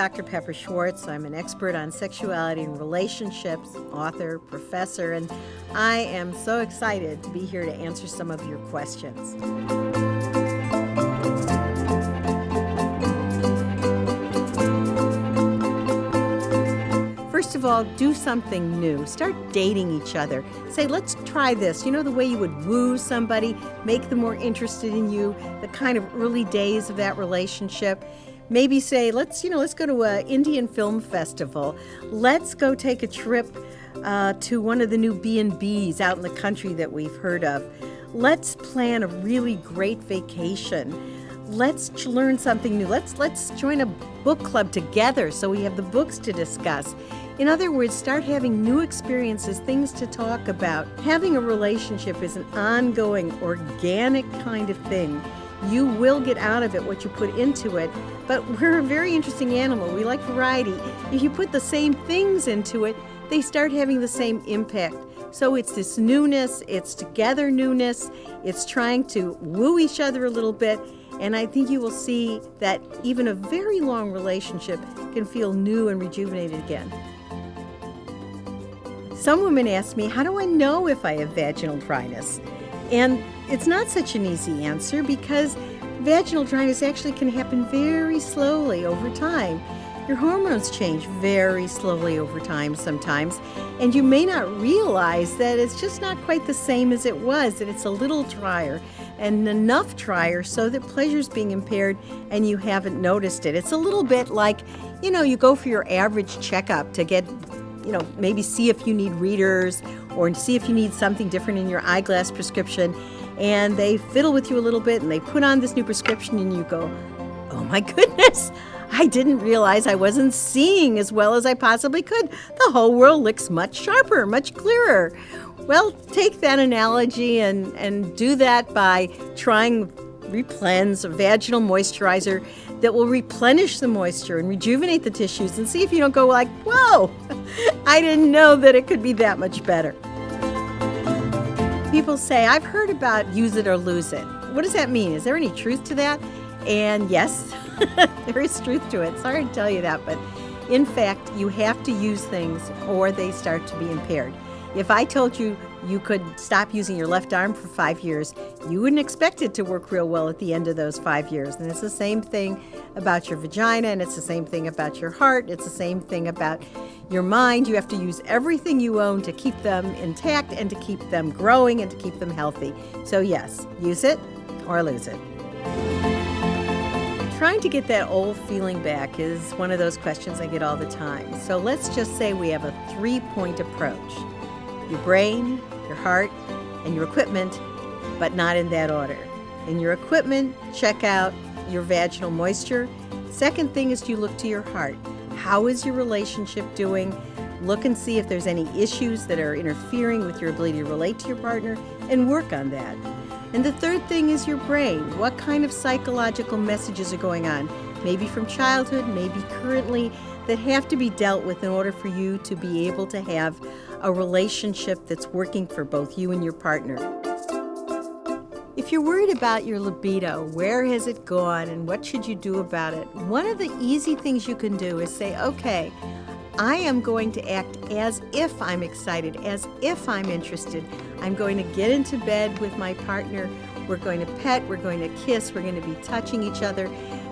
Dr. Pepper Schwartz. I'm an expert on sexuality and relationships, author, professor, and I am so excited to be here to answer some of your questions. First of all, do something new. Start dating each other. Say, let's try this. You know, the way you would woo somebody, make them more interested in you, the kind of early days of that relationship. Maybe say, let's go to an Indian film festival. Let's go take a trip to one of the new B&Bs out in the country that we've heard of. Let's plan a really great vacation. Let's learn something new. Let's join a book club together so we have the books to discuss. In other words, start having new experiences, things to talk about. Having a relationship is an ongoing, organic kind of thing. You will get out of it what you put into it, but we're a very interesting animal. We like variety. If you put the same things into it, they start having the same impact. So it's this newness, it's together newness, it's trying to woo each other a little bit, and I think you will see that even a very long relationship can feel new and rejuvenated again. Some women ask me, how do I know if I have vaginal dryness? And it's not such an easy answer because vaginal dryness actually can happen very slowly over time. Your hormones change very slowly over time sometimes, and you may not realize that it's just not quite the same as it was, that it's a little drier and enough drier so that pleasure's being impaired and you haven't noticed it. It's a little bit like, you go for your average checkup to get, maybe see if you need readers or see if you need something different in your eyeglass prescription, and they fiddle with you a little bit and they put on this new prescription and you go, oh my goodness, I didn't realize I wasn't seeing as well as I possibly could. The whole world looks much sharper, much clearer. Well, take that analogy and do that by trying Replens, a vaginal moisturizer that will replenish the moisture and rejuvenate the tissues, and see if you don't go like, whoa, I didn't know that it could be that much better. People say, I've heard about use it or lose it. What does that mean? Is there any truth to that? And yes, there is truth to it. Sorry to tell you that, but in fact, you have to use things or they start to be impaired. If I told you you could stop using your left arm for 5 years, you wouldn't expect it to work real well at the end of those 5 years. And it's the same thing about your vagina, and it's the same thing about your heart. It's the same thing about your mind. You have to use everything you own to keep them intact and to keep them growing and to keep them healthy. So yes, use it or lose it. Trying to get that old feeling back is one of those questions I get all the time. So let's just say we have a 3-point approach. Your brain, your heart, and your equipment, but not in that order. In your equipment, check out your vaginal moisture. Second thing is you look to your heart. How is your relationship doing? Look and see if there's any issues that are interfering with your ability to relate to your partner and work on that. And the third thing is your brain. What kind of psychological messages are going on? Maybe from childhood, maybe currently, that have to be dealt with in order for you to be able to have a relationship that's working for both you and your partner. If you're worried about your libido, where has it gone and what should you do about it? One of the easy things you can do is say, okay, I am going to act as if I'm excited, as if I'm interested. I'm going to get into bed with my partner. We're going to pet, we're going to kiss, we're going to be touching each other,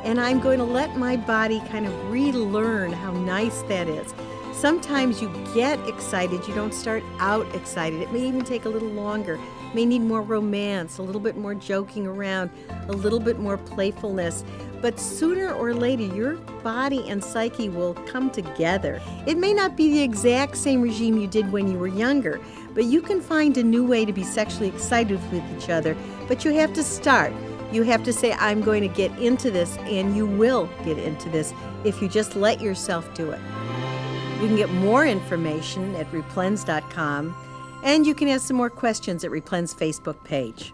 and I'm going to let my body kind of relearn how nice that is. Sometimes you get excited, you don't start out excited. It may even take a little longer. It may need more romance, a little bit more joking around, a little bit more playfulness. But sooner or later, your body and psyche will come together. It may not be the exact same regime you did when you were younger, but you can find a new way to be sexually excited with each other. But you have to start. You have to say, I'm going to get into this, and you will get into this if you just let yourself do it. You can get more information at replens.com, and you can ask some more questions at Replens' Facebook page.